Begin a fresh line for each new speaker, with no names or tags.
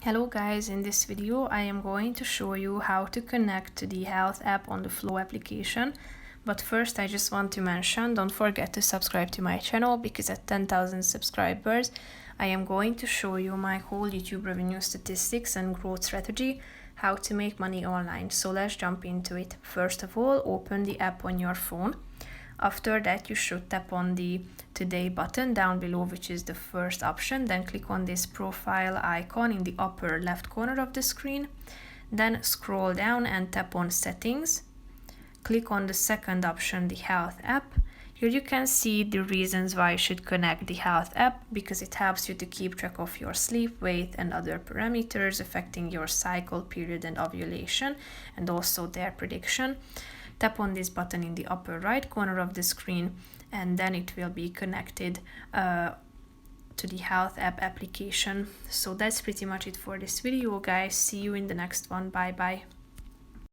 Hello guys, in this video I am going to show you how to connect to the Health app on the Flow application. But first I just want to mention, don't forget to subscribe to my channel because at 10,000 subscribers I am going to show you my whole YouTube revenue statistics and growth strategy, how to make money online. So let's jump into it. First of all, open the app on your phone. After that, you should tap on the Today button down below, which is the first option. Then click on this profile icon in the upper left corner of the screen. Then scroll down and tap on Settings. Click on the second option, the Health app. Here you can see the reasons why you should connect the Health app, because it helps you to keep track of your sleep, weight and other parameters affecting your cycle, period and ovulation, and also their prediction. Tap on this button in the upper right corner of the screen and then it will be connected to the Health app application. So that's pretty much it for this video, guys. See you in the next one. Bye bye.